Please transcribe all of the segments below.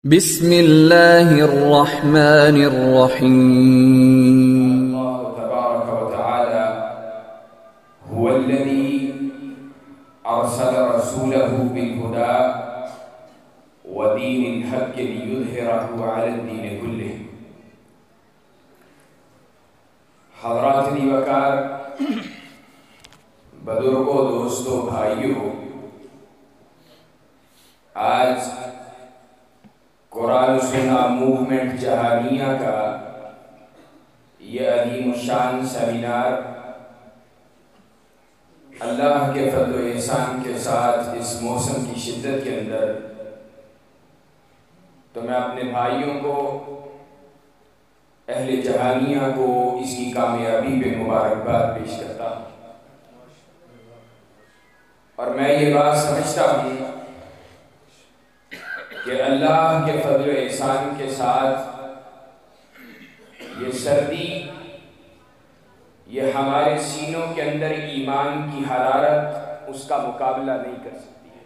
بسم اللہ الرحمن الرحیم اللہ تبارک و تعالی هو الذي ارسل رسوله بالهدى ودين الحق ليظهره على الدين كله۔ حضرات دیوکار، بزرگوں، دوستوں، بھائیوں، آج قرآن و سنہ موومنٹ جہانیہ کا یہ عظیم الشان سیمینار اللہ کے فضل و احسان کے ساتھ اس موسم کی شدت کے اندر، تو میں اپنے بھائیوں کو، اہل جہانیہ کو اس کی کامیابی پہ مبارکباد پیش کرتا ہوں، اور میں یہ بات سمجھتا ہوں کہ اللہ کے فضل و احسان کے ساتھ یہ سردی، یہ ہمارے سینوں کے اندر ایمان کی حرارت اس کا مقابلہ نہیں کر سکتی ہے،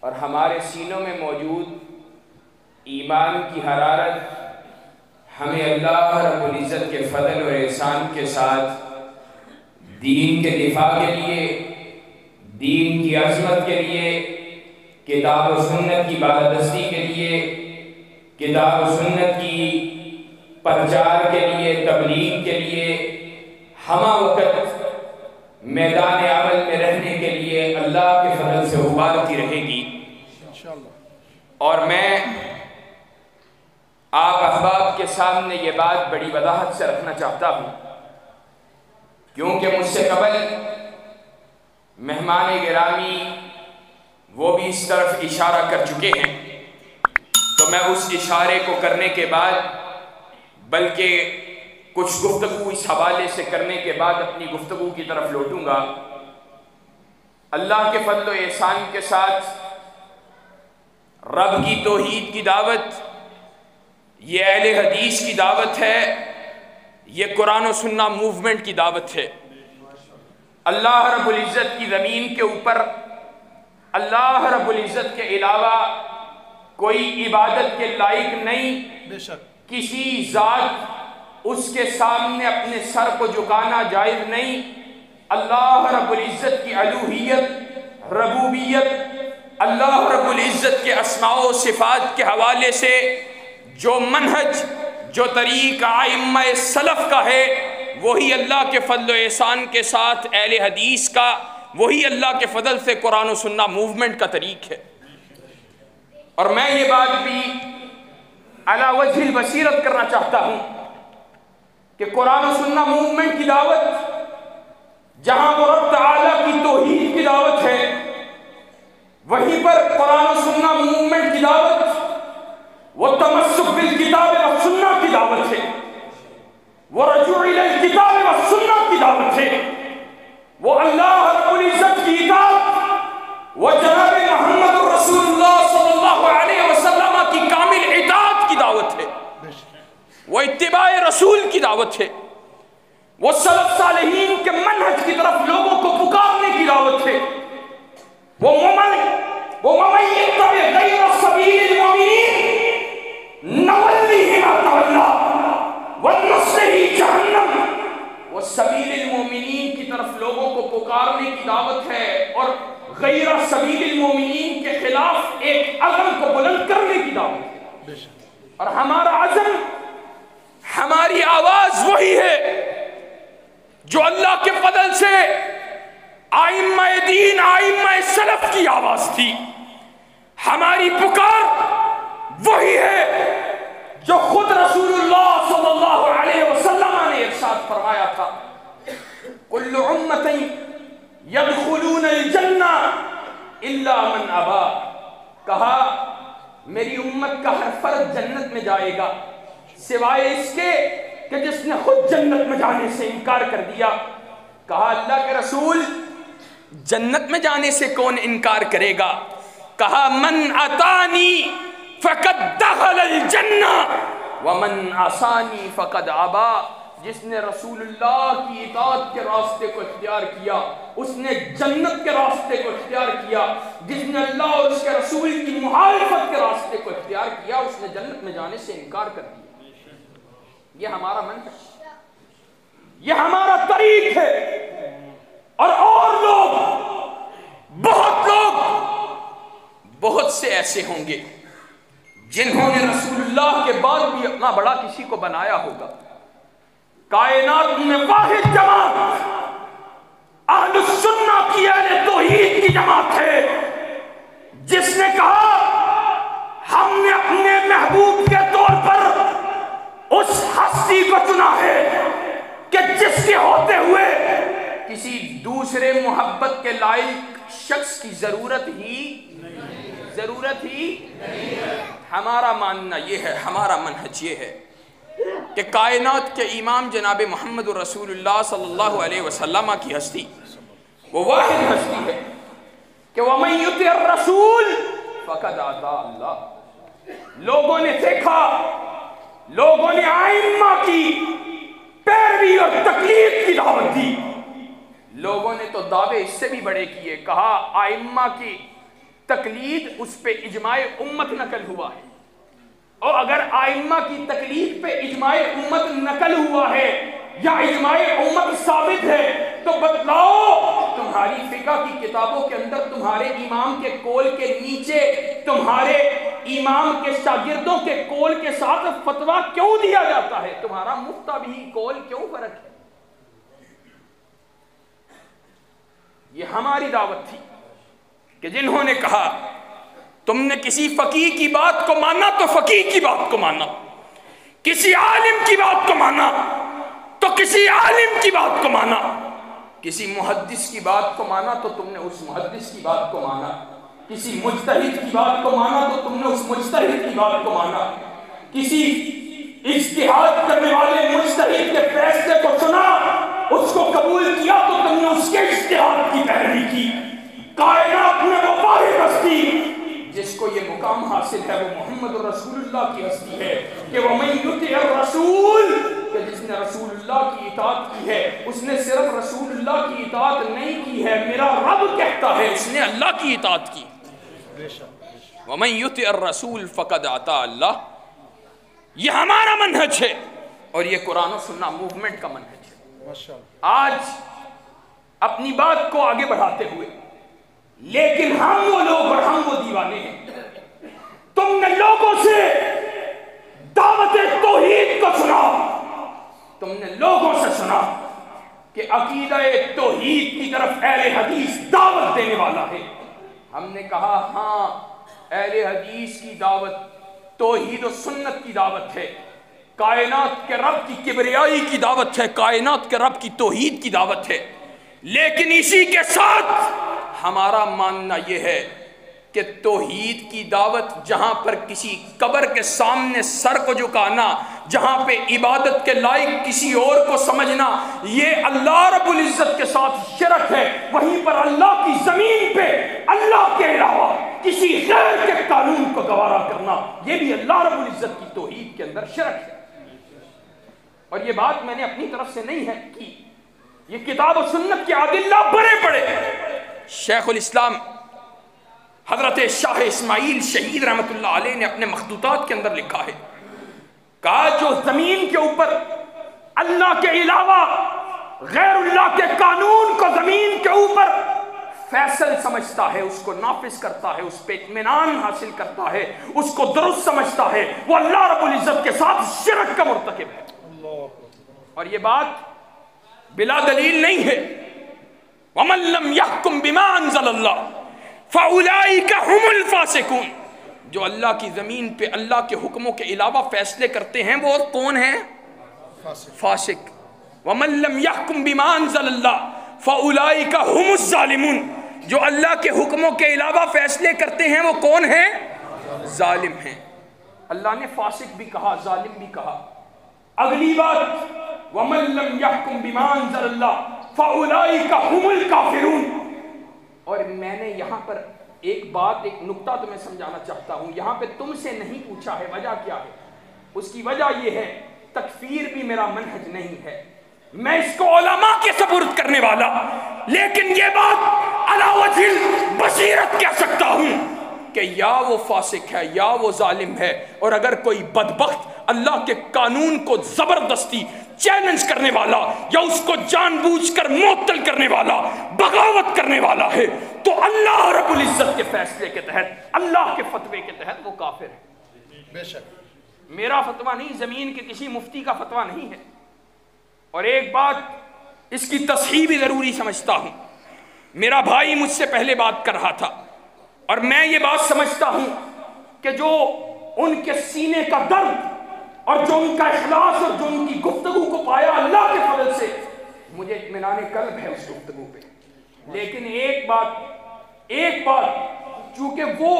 اور ہمارے سینوں میں موجود ایمان کی حرارت ہمیں اللہ رب العزت کے فضل و احسان کے ساتھ دین کے دفاع کے لیے، دین کی عظمت کے لیے، کتاب و سنت کی بالادستی کے لیے، کتاب و سنت کی پرچار کے لیے، تبلیغ کے لیے، ہمہ وقت میدان عمل میں رہنے کے لیے اللہ کے فضل سے ابھرتی رہے گی۔ اور میں آپ احباب کے سامنے یہ بات بڑی وضاحت سے رکھنا چاہتا ہوں، کیونکہ مجھ سے قبل مہمان گرامی وہ بھی اس طرف اشارہ کر چکے ہیں، تو میں اس اشارے کو کرنے کے بعد، بلکہ کچھ گفتگو اس حوالے سے کرنے کے بعد اپنی گفتگو کی طرف لوٹوں گا۔ اللہ کے فضل و احسان کے ساتھ رب کی توحید کی دعوت، یہ اہل حدیث کی دعوت ہے، یہ قرآن و سنہ موومنٹ کی دعوت ہے۔ اللہ رب العزت کی زمین کے اوپر اللہ رب العزت کے علاوہ کوئی عبادت کے لائق نہیں، کسی ذات اس کے سامنے اپنے سر کو جھکانا جائز نہیں۔ اللہ رب العزت کی الوہیت، ربوبیت، اللہ رب العزت کے اسماء و صفات کے حوالے سے جو منہج، جو طریقہ ائمہ سلف کا ہے، وہی اللہ کے فضل و احسان کے ساتھ اہل حدیث کا، وہی اللہ کے فضل سے قرآن و سنہ موومنٹ کا طریق ہے۔ اور میں یہ بات بھی علی وجہ البصیرت کرنا چاہتا ہوں کہ قرآن و سنہ موومنٹ کی دعوت، جہاں وہ رب تعالیٰ کی توحید کی دعوت ہے، وہیں پر قرآن و سنہ موومنٹ کی دعوت وہ تمسک بالکتاب و سنہ کی دعوت ہے، وہ رجوع الی الکتاب و سنہ کی دعوت ہے، وہ اللہ رب العزت کی اطاعت، وہ جناب محمد رسول اللہ صلی اللہ علیہ وسلم کی کامل اطاعت کی دعوت ہے، وہ اتباع رسول کی دعوت ہے، وہ سلف صالحین کے منہج کی طرف لوگوں کو پکارنے کی دعوت ہے، وہ ممن یتبع غیر سبیل المؤمنین نولیہ ما تولی ونصلہ جہنم، وہ سبیل المومنین کی طرف لوگوں کو پکارنے کی دعوت ہے، اور غیر سبیل المومنین کے خلاف ایک عزم کو بلند کرنے کی دعوت ہے۔ اور ہمارا عزم، ہماری آواز وہی ہے جو اللہ کے فضل سے ائمہ دین، ائمہ سلف کی آواز تھی۔ ہماری پکار وہی ہے جو خود رسول اللہ صلی اللہ علیہ وسلم نے ارشاد فرمایا تھا، کل امتی یدخلون الجنہ الا من ابا، کہا میری امت کا ہر فرد جنت میں جائے گا سوائے اس کے کہ جس نے خود جنت میں جانے سے انکار کر دیا۔ کہا اللہ کے رسول، جنت میں جانے سے کون انکار کرے گا؟ کہا من اتانی فقد دخل الجنہ ومن عصانی فقد ابا، جس نے رسول اللہ کی اطاعت کے راستے کو اختیار کیا اس نے جنت کے راستے کو اختیار کیا، جس نے اللہ اور اس کے رسول کی مخالفت کے راستے کو اختیار کیا اس نے جنت میں جانے سے انکار کر دیا۔ یہ ہمارا منہج، یہ ہمارا طریق ہے۔ اور لوگ، بہت سے ایسے ہوں گے جنہوں نے رسول اللہ کے بعد بھی اپنا بڑا کسی کو بنایا ہوگا۔ کائنات میں واحد جماعت اہل السنہ کی اہل توحید کی جماعت ہے جس نے کہا ہم نے اپنے محبوب کے طور پر اس ہستی کو چنا ہے کہ جس کے ہوتے ہوئے کسی دوسرے محبت کے لائق شخص کی ضرورت ہی ہمارا ماننا یہ ہے، ہمارا منہج یہ ہے کہ کائنات کے امام جناب محمد رسول اللہ صلی اللہ علیہ وسلم کی ہستی وہ واحد ہستی ہے کہ وَمَن يُطِعِ الرَّسُولَ فَقَدْ أَطَاعَ اللَّهَ۔ لوگوں نے دیکھا، لوگوں نے ائمہ کی پیروی اور تقلید کی دعوت دی، لوگوں نے تو دعوے اس سے بھی بڑے کیے، کہا ائمہ کی تقلید اس پہ اجماع امت نقل ہوا ہے، اور اگر ائمہ کی تقلید پہ اجماع امت نقل ہوا ہے یا اجماع امت ثابت ہے تو بتلاؤ تمہاری فقہ کی کتابوں کے اندر تمہارے امام کے قول کے نیچے تمہارے امام کے شاگردوں کے قول کے ساتھ فتویٰ کیوں دیا جاتا ہے؟ تمہارا مفتابی قول کیوں فرق ہے؟ یہ ہماری دعوت تھی کہ جنہوں نے کہا تم نے کسی فقیہ کی بات کو مانا تو فقیہ کی بات کو مانا، کسی عالم کی بات کو مانا تو کسی عالم کی بات کو مانا، کسی محدث کی بات کو مانا تو تم نے اس محدث کی بات کو مانا، کسی مجتہد کی بات کو مانا تو تم نے اس مجتہد کی بات کو مانا، کسی اجتہاد کرنے والے مجتہد کے فیصلے کو سنا، اس کو قبول کیا تو تم نے اس کے اجتہاد کی پیروی کی۔ کائنات میں وہ واحد ہستی جس کو یہ مقام حاصل ہے وہ محمد رسول اللہ کی ہستی ہے کہ وَمَن يُطِعِ الرَّسُولَ، کہ جس نے رسول اللہ کی اطاعت کی ہے اس نے صرف رسول اللہ کی اطاعت نہیں کی ہے، میرا رب کہتا ہے اس نے اللہ کی اطاعت کی۔ وَمَن يُطِعِ الرَّسُولَ فَقَدْ أَطَاعَ اللَّهَ، یہ ہمارا منہج ہے اور یہ قرآن و سنہ موومنٹ کا منہج ہے۔ آج اپنی بات کو آگے بڑھاتے ہوئے لیکن ہم وہ لوگ اور ہم وہ دیوانے ہیں، تم نے لوگوں سے دعوت توحید کو سنا، تم نے لوگوں سے سنا کہ عقیدہ توحید کی طرف اہل حدیث دعوت دینے والا ہے۔ ہم نے کہا ہاں اہل حدیث کی دعوت توحید و سنت کی دعوت ہے، کائنات کے رب کی کبریائی کی دعوت ہے، کائنات کے رب کی توحید کی دعوت ہے، لیکن اسی کے ساتھ ہمارا ماننا یہ ہے کہ توحید کی دعوت جہاں پر کسی قبر کے سامنے سر کو جھکانا، جہاں پہ عبادت کے لائق کسی اور کو سمجھنا، یہ اللہ رب العزت کے ساتھ شرک ہے۔ وہیں پر اللہ کی زمین پہ اللہ کے علاوہ کسی غیر کے قانون کو گوارا کرنا، یہ بھی اللہ رب العزت کی توحید کے اندر شرک ہے۔ اور یہ بات میں نے اپنی طرف سے نہیں ہے کی، یہ کتاب و سنت کے ادلہ بڑے بڑے شیخ الاسلام حضرت شاہ اسماعیل شہید رحمت اللہ علیہ نے اپنے مخطوطات کے اندر لکھا ہے، کہا جو زمین کے اوپر اللہ کے علاوہ غیر اللہ کے قانون کو زمین کے اوپر فیصل سمجھتا ہے، اس کو نافذ کرتا ہے، اس پہ اطمینان حاصل کرتا ہے، اس کو درست سمجھتا ہے، وہ اللہ رب العزت کے ساتھ شرک کا مرتکب ہے۔ اور یہ بات بلا دلیل نہیں ہے۔ وَمَن لَّمْ يَحْكُمْ بِمَا أَنزَلَ اللَّهُ فَأُولَٰئِكَ هُمُ الْفَاسِقُونَ، جو اللہ کی زمین پہ اللہ کے حکموں کے علاوہ فیصلے کرتے ہیں وہ کون ہیں؟ فاسق۔ وَمَن لَّمْ يَحْكُمْ بِمَا أَنزَلَ اللَّهُ فَأُولَٰئِكَ هُمُ الظَّالِمُونَ، جو اللہ کے حکموں کے علاوہ فیصلے کرتے ہیں وہ کون ہیں؟ ظالم ہیں۔ اللہ نے فاسق بھی کہا، ظالم بھی کہا۔ اگلی بات وَمَن لَّمْ يَحْكُمْ بِمَا أَنزَلَ اللَّهُ فَأُولَٰئِكَ هُمُ الْكَافِرُونَ۔ اور میں نے یہاں پر ایک بات، ایک نقطہ تمہیں سمجھانا چاہتا ہوں، یہاں پہ تم سے نہیں پوچھا ہے وجہ کیا ہے، اس کی وجہ یہ ہے تکفیر بھی میرا منہج نہیں ہے، میں اس کو علماء کے سپرد کرنے والا، لیکن یہ بات علی وجہ البصیرت کہہ سکتا ہوں کہ یا وہ فاسق ہے یا وہ ظالم ہے، اور اگر کوئی بدبخت اللہ کے قانون کو زبردستی چیلنج کرنے والا یا اس کو جان بوجھ کر معطل کرنے والا، بغاوت کرنے والا ہے، تو اللہ رب العزت کے فیصلے کے تحت، اللہ کے فتوے کے تحت وہ کافر ہے۔ بے شک میرا فتویٰ نہیں، زمین کے کسی مفتی کا فتویٰ نہیں ہے۔ اور ایک بات اس کی تصحیح بھی ضروری سمجھتا ہوں، میرا بھائی مجھ سے پہلے بات کر رہا تھا، اور میں یہ بات سمجھتا ہوں کہ جو ان کے سینے کا درد اور جو ان کا اخلاص اور جو ان کی گفتگو کو پایا اللہ کے فضل سے، مجھے اطمینان قلب ہے اس گفتگو پہ۔ لیکن ایک بات چونکہ وہ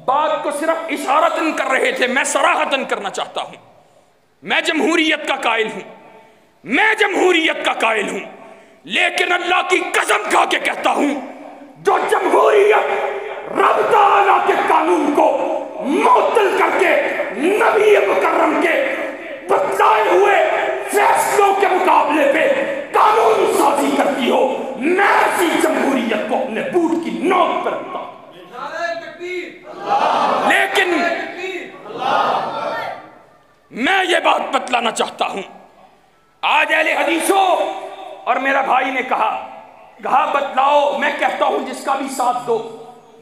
بات کو صرف اشارتاً کر رہے تھے، میں صراحتاً کرنا چاہتا ہوں، میں جمہوریت کا قائل ہوں، لیکن اللہ کی قسم کھا کے کہتا ہوں، جو جمہوریت رب تعالیٰ کے قانون کو معطل کر کے نبی مکرم کے بتلائے ہوئے فیصلوں کے مقابلے پہ قانون سازی کرتی ہو، میں ایسی جمہوریت کو اپنے بوٹ کی نوک پر رکھتا ہوں۔ لیکن میں یہ بات بتلانا چاہتا ہوں، آج اہل حدیثوں، اور میرا بھائی نے کہا بتلاؤ، میں کہتا ہوں جس کا بھی ساتھ دو،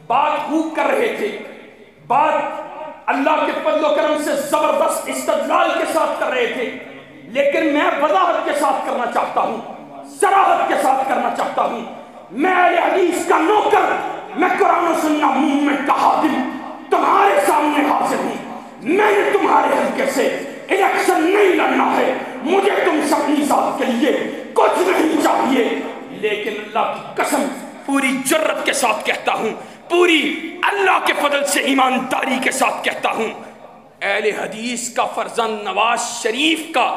بات خوب کر رہے تھے، بات اللہ کے فضل و کرم سے زبردست استدلال کے ساتھ کر رہے تھے، لیکن میں وضاحت کے ساتھ کرنا چاہتا ہوں، صراحت کے ساتھ کرنا چاہتا ہوں، میں اہل حدیث کا نوکر، میں قرآن و سنت موومنٹ کا خادم تمہارے سامنے حاضر ہوں، میں نے تمہارے حلقے سے الیکشن نہیں لڑنا ہے، مجھے تم سے اپنی ذات کے لیے کچھ نہیں چاہیے، لیکن اللہ کی قسم پوری جرت کے ساتھ کہتا ہوں، پوری اللہ کے فضل سے ایمانداری کے ساتھ کہتا ہوں، اہل حدیث کا فرزند نواز شریف کا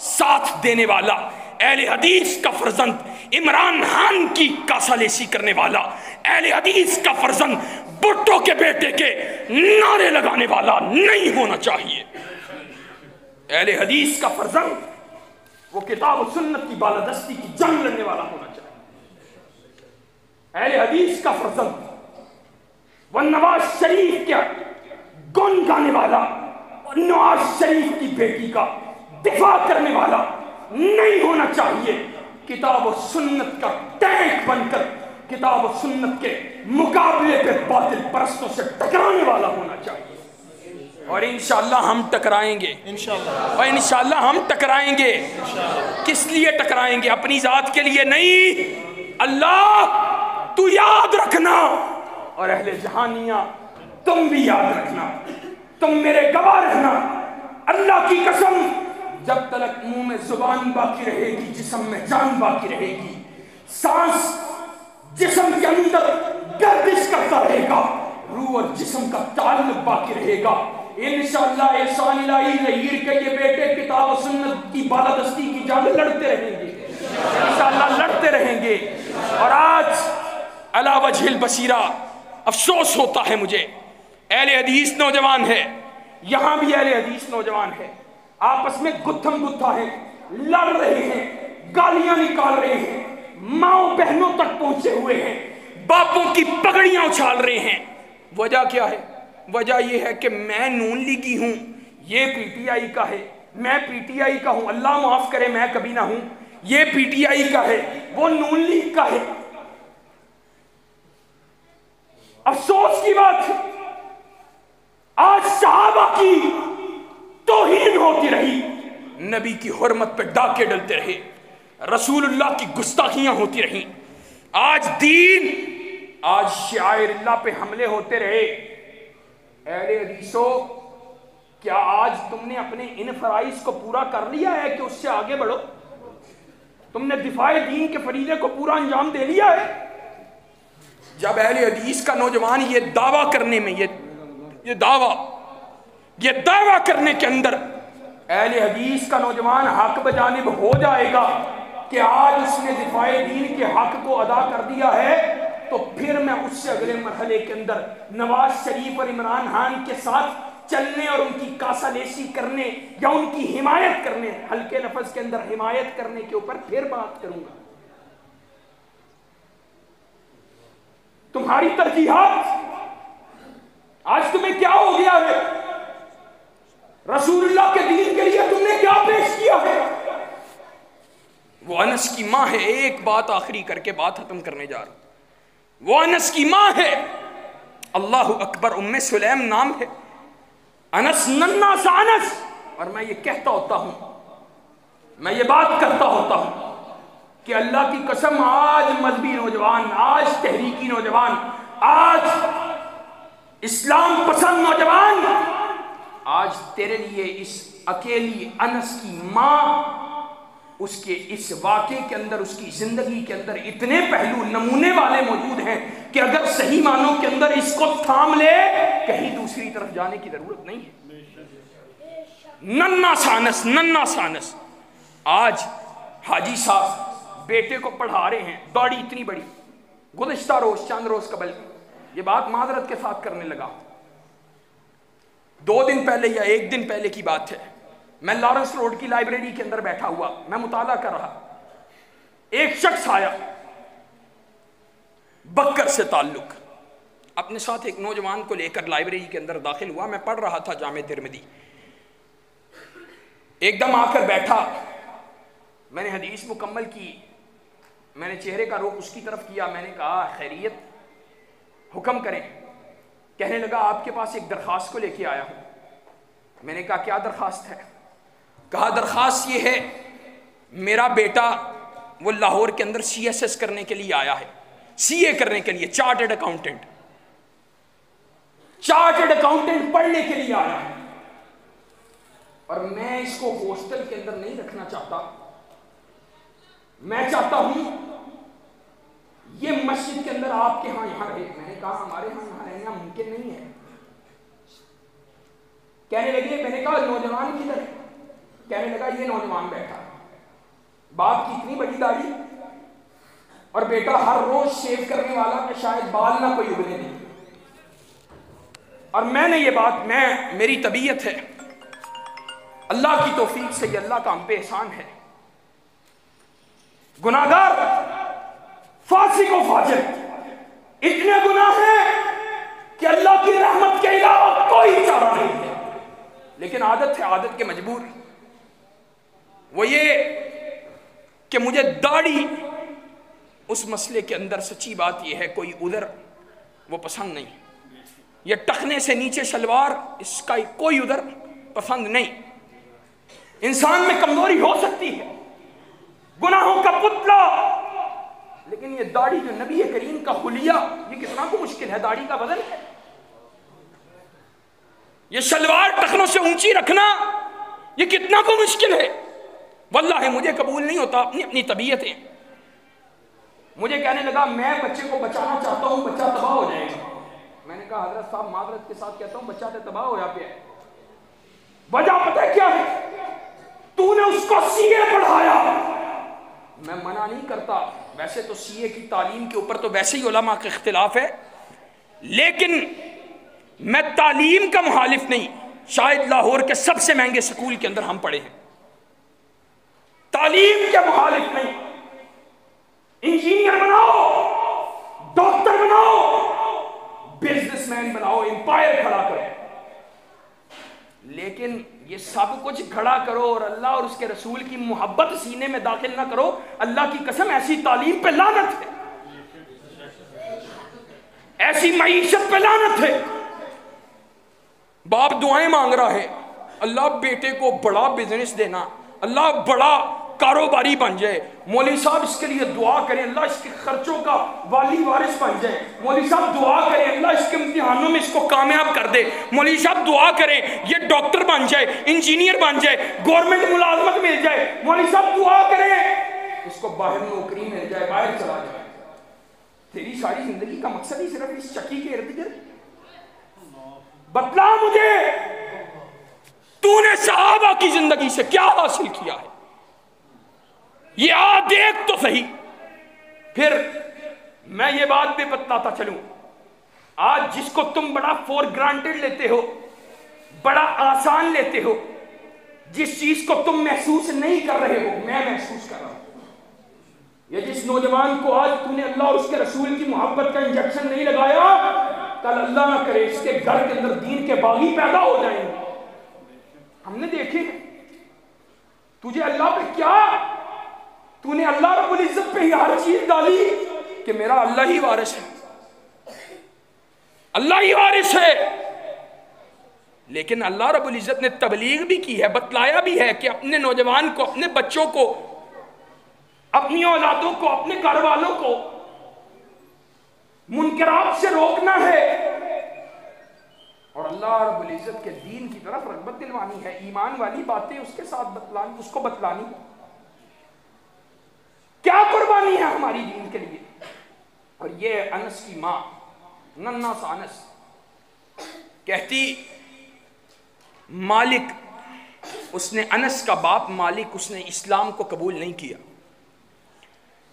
ساتھ دینے والا، اہل حدیث کا فرزند عمران خان کی کاسالیسی کرنے والا، اہل حدیث کا فرزند بھٹو کے بیٹے کے نعرے لگانے والا نہیں ہونا چاہیے۔ اہل حدیث کا فرزند وہ کتاب و سنت کی بالادستی کی جنگ لڑنے والا ہونا چاہیے۔ اہل حدیث کا فرزند وہ نواز شریف کے گن گانے والا، نواز شریف کی بیٹی کا دفاع کرنے والا نہیں ہونا چاہیے، کتاب و سنت کا ٹینک بن کر کتاب و سنت کے مقابلے پہ باطل پرستوں سے ٹکرانے والا ہونا چاہیے۔ اور انشاءاللہ ہم ٹکرائیں گے، اور انشاءاللہ ہم ٹکرائیں گے۔ کس لیے ٹکرائیں گے؟ اپنی ذات کے لیے نہیں، اللہ تو یاد رکھنا، اور اہل جہانیاں تم بھی یاد رکھنا، تم میرے گواہ رہنا، اللہ کی قسم جب تک منہ میں زبان باقی رہے گی جسم میں جان باقی رہے گی، سانس جسم کے اندر گردش کرتا رہے گا، روح اور جسم کا تعلق باقی رہے گا، انشاءاللہ احسان الہی ظہیر کے یہ بیٹے کتاب و سنت کی بالادستی کی جنگ لڑتے رہیں گے، انشاءاللہ لڑتے رہیں گے۔ اور آج علی وجہ البصیرہ افسوس ہوتا ہے مجھے، اہل حدیث نوجوان ہے، یہاں بھی اہل حدیث نوجوان ہے، آپس میں گتھم گتھا ہے، لڑ رہے ہیں، گالیاں نکال رہے ہیں، ماؤں بہنوں تک پہنچے ہوئے ہیں، باپوں کی پگڑیاں اچھال رہے ہیں۔ وجہ کیا ہے؟ وجہ یہ ہے کہ میں نون لیگی ہوں، یہ پی ٹی آئی کا ہے، میں پی ٹی آئی کا ہوں، اللہ معاف کرے میں کبھی نہ ہوں، یہ پی ٹی آئی کا ہے، وہ نون لیگ کا ہے۔ افسوس کی بات ہے آج صحابہ کی توہین ہوتی رہی، نبی کی حرمت پہ ڈاکے ڈلتے رہے، رسول اللہ کی گستاخیاں ہوتی رہیں، آج دین، آج شعائر اللہ پہ حملے ہوتے رہے۔ اہل حدیثوں، کیا آج تم نے اپنے ان فرائض کو پورا کر لیا ہے کہ اس سے آگے بڑھو؟ تم نے دفاع دین کے فریضے کو پورا انجام دے لیا ہے؟ جب اہل حدیث کا نوجوان یہ دعویٰ کرنے میں یہ دعویٰ کرنے کے اندر اہل حدیث کا نوجوان حق بجانب ہو جائے گا کہ آج اس نے دفاع دین کے حق کو ادا کر دیا ہے، تو پھر میں اس سے اگلے مرحلے کے اندر نواز شریف اور عمران خان کے ساتھ چلنے اور ان کی کاسالیسی کرنے یا ان کی حمایت کرنے، ہلکے لفظ کے اندر حمایت کرنے کے اوپر پھر بات کروں گا. تمہاری ترجیحات آج تمہیں کیا ہو گیا ہے؟ رسول اللہ کے دین کے لیے تم نے کیا پیش کیا ہے؟ وہ انس کی ماں ہے. ایک بات آخری کر کے بات ختم کرنے جا رہا ہوں. وہ انس کی ماں ہے. اللہ اکبر. ام سلیم نام ہے. انس ننا سا انس. اور میں یہ کہتا ہوتا ہوں، میں یہ بات کرتا ہوتا ہوں کہ اللہ کی قسم آج مذہبی نوجوان، آج تحریکی نوجوان، آج اسلام پسند نوجوان، آج تیرے لیے اس اکیلی انس کی ماں، اس کے اس واقعے کے اندر، اس کی زندگی کے اندر اتنے پہلو نمونے والے موجود ہیں کہ اگر صحیح معنوں کے اندر اس کو تھام لے کہیں دوسری طرف جانے کی ضرورت نہیں ہے. ننا سانس، ننا سانس. آج حاجی صاحب بیٹے کو پڑھا رہے ہیں، داڑھی اتنی بڑی. گزشتہ روز، چند روز قبل یہ بات معذرت کے ساتھ کرنے لگا، 2 دن پہلے یا 1 دن پہلے کی بات ہے. میں لارنس روڈ کی لائبریری کے اندر بیٹھا ہوا، میں مطالعہ کر رہا. ایک شخص آیا، بکر سے تعلق، اپنے ساتھ ایک نوجوان کو لے کر لائبریری کے اندر داخل ہوا. میں پڑھ رہا تھا جامع ترمذی. ایک دم آ کر بیٹھا. میں نے حدیث مکمل کی. میں نے چہرے کا رخ اس کی طرف کیا. میں نے کہا خیریت، حکم کریں. کہنے لگا آپ کے پاس ایک درخواست کو لے کے آیا ہوں. میں نے کہا کیا درخواست ہے؟ کہا درخواست یہ ہے، میرا بیٹا وہ لاہور کے اندر CSS کرنے کے لیے آیا ہے، CA کرنے کے لیے، چارٹرڈ اکاؤنٹنٹ پڑھنے کے لیے آیا ہے. اور میں اس کو ہاسٹل کے اندر نہیں رکھنا چاہتا. میں چاہتا ہوں یہ مسجد کے اندر آپ کے ہاں یہاں رہے. میں نے کہا ہمارے ہاں یہاں رہنا ممکن نہیں ہے. کہنے لگے، میں نے کہا نوجوان کدھر ہے؟ کہنے لگا یہ نوجوان بیٹھا. باپ کی اتنی بڑی داڑھی اور بیٹا ہر روز شیو کرنے والا کہ شاید بال نہ کوئی اگلے نہیں. اور میں نے یہ بات، میری طبیعت ہے، اللہ کی توفیق سے یہ اللہ کا ہم پہ احسان ہے. گناہگار، فاسق و فاجر، اتنے گناہ ہیں کہ اللہ کی رحمت کے علاوہ کوئی چارہ نہیں ہے. لیکن عادت ہے، عادت کے مجبور. وہ یہ کہ مجھے داڑھی، اس مسئلے کے اندر سچی بات یہ ہے کوئی عذر وہ پسند نہیں. یہ ٹخنے سے نیچے شلوار، اس کا کوئی عذر پسند نہیں. انسان میں کمزوری ہو سکتی ہے، گناہوں کا پتلا، لیکن یہ داڑھی جو نبی کریم کا خلیہ، یہ کتنا کو مشکل ہے. داڑھی کا وزن ہے. یہ شلوار ٹخنوں سے اونچی رکھنا یہ کتنا کو مشکل ہے. واللہ مجھے قبول نہیں ہوتا اپنی طبیعتیں. مجھے کہنے لگا میں بچے کو بچانا چاہتا ہوں، بچہ تباہ ہو جائے گا. میں نے کہا حضرت صاحب معذرت کے ساتھ کہتا ہوں بچہ تو تباہ ہو جاتا ہے. وجہ پتہ ہے کیا ہے؟ تو نے اس کو CA پڑھایا. میں منع نہیں کرتا، ویسے تو CA کی تعلیم کے اوپر تو ویسے ہی علماء کا اختلاف ہے، لیکن میں تعلیم کا مخالف نہیں. شاید لاہور کے سب سے مہنگے سکول کے اندر ہم پڑھے ہیں. تعلیم کے مخالف نہیں. انجینئر بناؤ، ڈاکٹر بناؤ، بزنس مین بناؤ، امپائر کھڑا کرو، لیکن یہ سب کچھ کھڑا کرو اور اللہ اور اس کے رسول کی محبت سینے میں داخل نہ کرو. اللہ کی قسم ایسی تعلیم پہ لعنت ہے، ایسی معیشت پہ لعنت ہے. باپ دعائیں مانگ رہا ہے، اللہ بیٹے کو بڑا بزنس دینا، اللہ بڑا کاروباری بن جائے. مولوی صاحب اس کے لیے دعا کریں، اللہ اس کے خرچوں کا والی وارث بن جائے. مولوی صاحب دعا کریں اللہ اس کے امتحانوں میں اس کو کامیاب کر دے. مولوی صاحب دعا کریں یہ ڈاکٹر بن جائے، انجینئر بن جائے، گورنمنٹ ملازمت مل جائے. مولوی صاحب دعا کریں اس کو باہر نوکری مل جائے، باہر چلا جائے. تیری ساری زندگی کا مقصد ہی صرف اس چکی کے ارد گرد. بتلا مجھے تو نے صحابہ کی زندگی سے کیا حاصل کیا ہے؟ یہ دیکھ تو صحیح. پھر میں یہ بات بھی بتلاتا چلوں، آج جس کو تم بڑا فور گرانٹڈ لیتے ہو، بڑا آسان لیتے ہو. جس چیز کو تم محسوس نہیں کر رہے ہو میں محسوس کر رہا ہوں. یہ جس نوجوان کو آج تم نے اللہ اور اس کے رسول کی محبت کا انجیکشن نہیں لگایا، کل اللہ نہ کرے اس کے گھر کے اندر دین کے باغی پیدا ہو جائیں گے. ہم نے دیکھے تجھے اللہ پہ کیا، تو نے اللہ رب العزت پہ ہی ہر چیز ڈالی کہ میرا اللہ ہی وارث ہے، اللہ ہی وارث ہے. لیکن اللہ رب العزت نے تبلیغ بھی کی ہے، بتلایا بھی ہے کہ اپنے نوجوان کو، اپنے بچوں کو، اپنی اولادوں کو، اپنے گھر والوں کو منکرات سے روکنا ہے اور اللہ رب العزت کے دین کی طرف رغبت دلوانی ہے. ایمان والی باتیں اس کے ساتھ بتلانی، اس کو بتلانی. کیا قربانی ہے ہماری دین کے لیے. اور یہ انس کی ماں ننھا سا انس کہتی، مالک، اس نے انس کا باپ مالک، اس نے اسلام کو قبول نہیں کیا.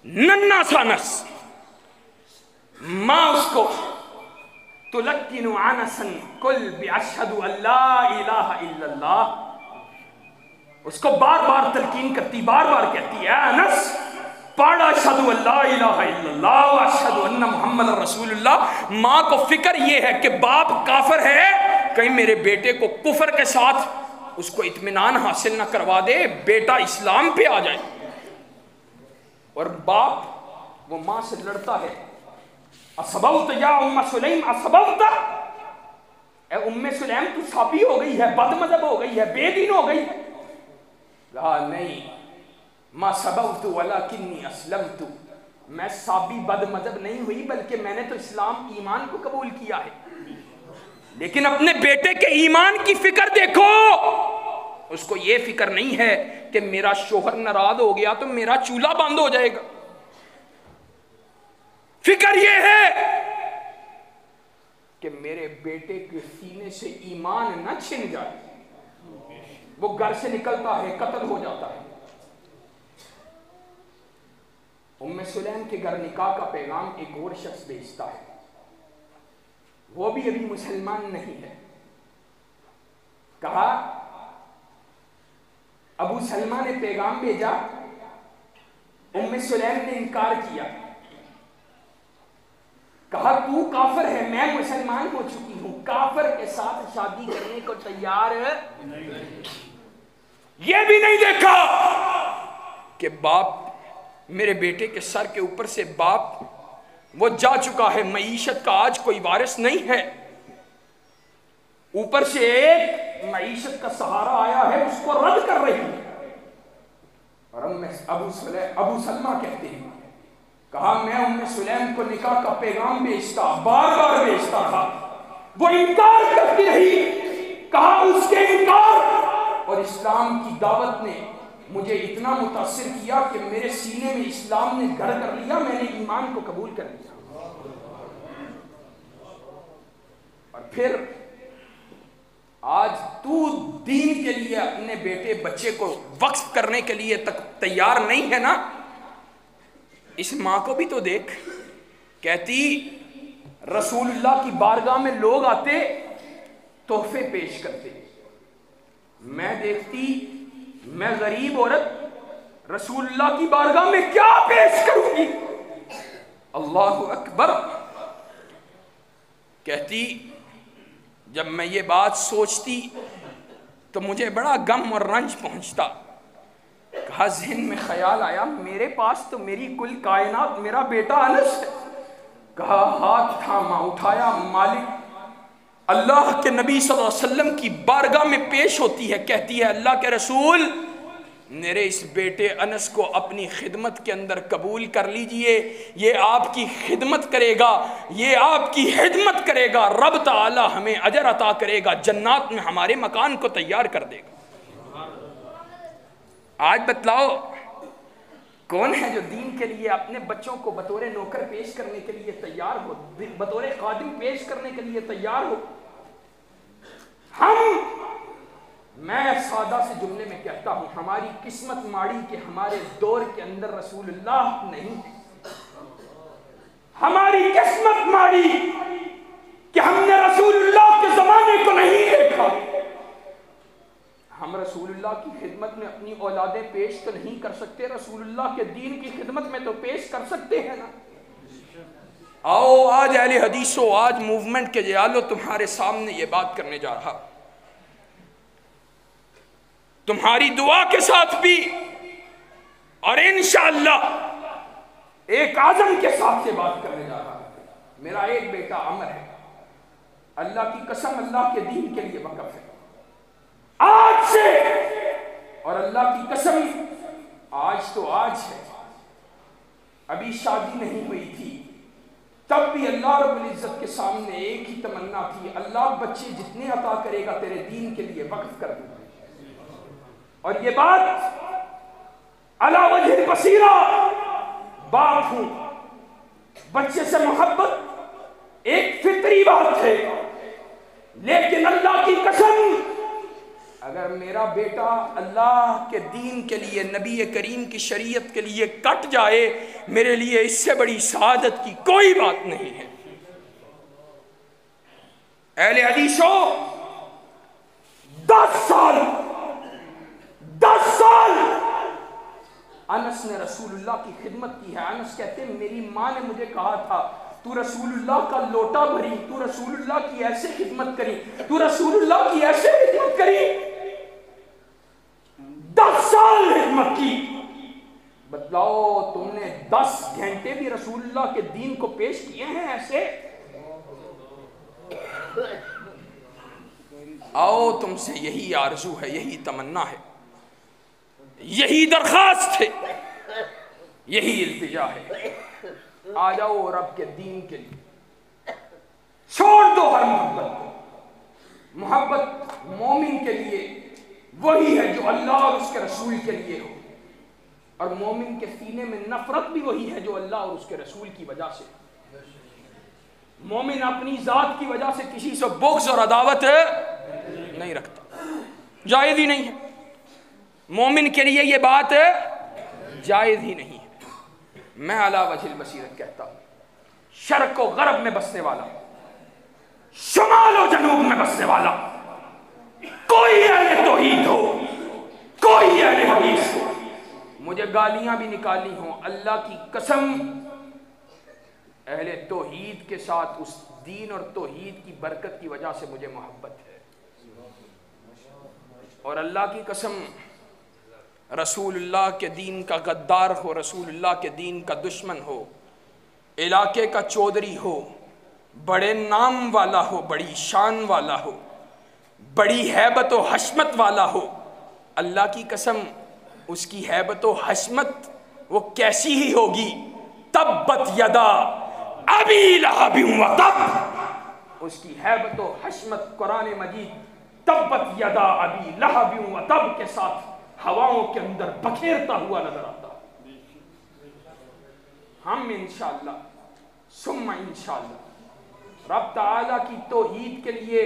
ننھا سا انس، ماں اس کو تلقن انسا قل باشہد ان لا الہ الا اللہ، اس کو بار بار تلقین کرتی، بار بار کہتی ہے انس پڑھ اشہد ان لا الہ الا اللہ واشہد ان محمد رسول اللہ. ماں کو فکر یہ ہے کہ باپ کافر ہے، کہیں میرے بیٹے کو کفر کے ساتھ اس کو اطمینان حاصل نہ کروا دے، بیٹا اسلام پہ آ جائے. اور باپ وہ ماں سے لڑتا ہے، اصبوت یا ام سلیم اصبوت، اے ام سلیم تو صابی ہو گئی ہے، بد مذہب ہو گئی ہے، بے دین ہو گئی ہے. لا نہیں، ما صبوت ولکنی اسلمت، میں صابی بد مذہب نہیں ہوئی بلکہ میں نے تو اسلام ایمان کو قبول کیا ہے. لیکن اپنے بیٹے کے ایمان کی فکر دیکھو، اس کو یہ فکر نہیں ہے کہ میرا شوہر ناراض ہو گیا تو میرا چولہا بند ہو جائے گا. فکر یہ ہے کہ میرے بیٹے کے سینے سے ایمان نہ چھن جائے. وہ گھر سے نکلتا ہے قتل ہو جاتا ہے. ام سلیم کے گھر نکاح کا پیغام ایک اور شخص بھیجتا ہے، وہ بھی ابھی مسلمان نہیں ہے. کہا ابو سلمہ نے پیغام بھیجا، ام سلیم نے انکار کیا. کہا تو کافر ہے، میں مسلمان ہو چکی ہوں، کافر کے ساتھ شادی کرنے کو تیار. یہ بھی نہیں دیکھا کہ باپ، میرے بیٹے کے سر کے اوپر سے باپ وہ جا چکا ہے، معیشت کا آج کوئی وارث نہیں ہے، اوپر سے ایک معیشت کا سہارا آیا ہے اس کو رد کر رہی ہے. اور ابو سلمہ کہتے ہیں، کہا میں ام سلیم کو نکاح کا پیغام بھیجتا، بار بار بھیجتا تھا، وہ انکار کرتی رہی. کہا اس کے انکار اور اسلام کی دعوت نے مجھے اتنا متاثر کیا کہ میرے سینے میں اسلام نے گھر کر لیا، میں نے ایمان کو قبول کر لیا. اور پھر آج تو دین کے لیے اپنے بیٹے بچے کو وقف کرنے کے لیے تک تیار نہیں ہے نا. اس ماں کو بھی تو دیکھ، کہتی رسول اللہ کی بارگاہ میں لوگ آتے تحفے پیش کرتے، میں دیکھتی میں غریب عورت رسول اللہ کی بارگاہ میں کیا پیش کروں گی. اللہ اکبر. کہتی جب میں یہ بات سوچتی تو مجھے بڑا غم اور رنج پہنچتا. کہا ذہن میں خیال آیا میرے پاس تو میری کل کائنات میرا بیٹا انس ہے. کہا ہاتھ تھاما، اٹھایا، مالک اللہ کے نبی صلی اللہ علیہ وسلم کی بارگاہ میں پیش ہوتی ہے، کہتی ہے اللہ کے رسول میرے اس بیٹے انس کو اپنی خدمت کے اندر قبول کر لیجئے، یہ آپ کی خدمت کرے گا، یہ آپ کی خدمت کرے گا، رب تعالی ہمیں اجر عطا کرے گا، جنات میں ہمارے مکان کو تیار کر دے گا. آج بتلاؤ کون ہے جو دین کے لیے اپنے بچوں کو بطور نوکر پیش کرنے کے لیے تیار ہو، بطور خادم پیش کرنے کے لیے تیار ہو. میں سادہ سے جملے میں کہتا ہوں ہماری قسمت ماڑی کہ ہمارے دور کے اندر رسول اللہ نہیں ہے. ہماری قسمت ماڑی کہ ہم نے رسول اللہ کے زمانے کو نہیں دیکھا. ہم رسول اللہ کی خدمت میں اپنی اولادیں پیش تو نہیں کر سکتے، رسول اللہ کے دین کی خدمت میں تو پیش کر سکتے ہیں نا۔ آؤ آج اہل حدیثوں، آج موومنٹ کے جیالو تمہارے سامنے یہ بات کرنے جا رہا، تمہاری دعا کے ساتھ بھی اور انشاءاللہ ایک عزم کے ساتھ یہ بات کرنے جا رہا۔ میرا ایک بیٹا عمر ہے، اللہ کی قسم اللہ کے دین کے لیے وقف ہے آج سے، اور اللہ کی قسم آج تو آج ہے، ابھی شادی نہیں ہوئی تھی تب بھی اللہ رب العزت کے سامنے ایک ہی تمنا تھی، اللہ بچے جتنے عطا کرے گا تیرے دین کے لیے وقف کر دوں۔ اور یہ بات علی وجہ البصیرہ بات ہوں، بچے سے محبت ایک فطری بات ہے، لیکن اللہ کی قسم اگر میرا بیٹا اللہ کے دین کے لیے، نبی کریم کی شریعت کے لیے کٹ جائے، میرے لیے اس سے بڑی سعادت کی کوئی بات نہیں ہے۔ اہل حدیثوں، 10 سال انس نے رسول اللہ کی خدمت کی ہے۔ انس کہتے ہیں میری ماں نے مجھے کہا تھا تو رسول اللہ کا لوٹا بھری، تو رسول اللہ کی ایسے خدمت کری، تو رسول اللہ کی ایسے خدمت کری، 10 سال خدمت کی۔ بتلاؤ تم نے 10 گھنٹے بھی رسول اللہ کے دین کو پیش کیے ہیں ایسے؟ آؤ تم سے یہی آرزو ہے، یہی تمنا ہے، یہی درخواست ہے، یہی التجا ہے۔ آ جاؤ رب کے دین کے لیے، چھوڑ دو ہر محبت کو۔ محبت مومن کے لیے وہی ہے جو اللہ اور اس کے رسول کے لیے ہو، اور مومن کے سینے میں نفرت بھی وہی ہے جو اللہ اور اس کے رسول کی وجہ سے۔ مومن اپنی ذات کی وجہ سے کسی سے بغض اور عداوت نہیں رکھتا، جائز ہی نہیں ہے۔ مومن کے لیے یہ بات جائز ہی نہیں ہے۔ میں علی وجہ البصیرت کہتا ہوں، شرق و غرب میں بسنے والا، شمال و جنوب میں بسنے والا، کوئی اہل توحید ہو، کوئی اہل حدیث ہو، مجھے گالیاں بھی نکالنی ہوں، اللہ کی قسم اہل توحید کے ساتھ اس دین اور توحید کی برکت کی وجہ سے مجھے محبت ہے، اور اللہ کی قسم رسول اللہ کے دین کا غدار ہو، رسول اللہ کے دین کا دشمن ہو، علاقے کا چودھری ہو، بڑے نام والا ہو، بڑی شان والا ہو، بڑی ہیبت و حشمت والا ہو، اللہ کی قسم اس کی ہیبت و حشمت وہ کیسی ہی ہوگی، تبت یدا ابی لہب وتب، اس کی ہیبت و حشمت قرآن مجید تبت یدا ابی لہب وتب کے ساتھ ہواؤں کے اندر بکھیرتا ہوا نظر آتا۔ ہم انشاءاللہ ثم انشاءاللہ رب تعالیٰ کی توحید کے لیے،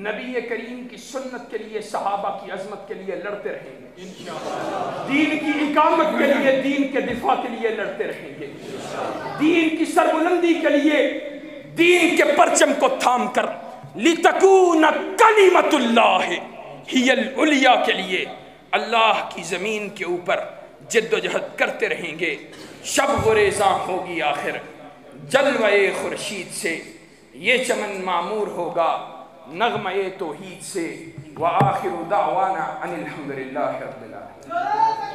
نبی کریم کی سنت کے لیے، صحابہ کی عظمت کے لیے لڑتے رہیں گے، دین کی اقامت کے لیے، دین کے دفاع کے لیے لڑتے رہیں گے، دین کی سربلندی کے لیے، دین کے پرچم کو تھام کر لِتَكُونَ كَلِمَةُ اللَّهِ هِيَ الْعُلْيَا کے لیے اللہ کی زمین کے اوپر جد و جہد کرتے رہیں گے۔ شب گریزاں ہوگی آخر جلوہ خورشید سے، یہ چمن معمور ہوگا نغمہ توحید سے۔ وآخر دعوانا ان الحمدللہ رب العالمین۔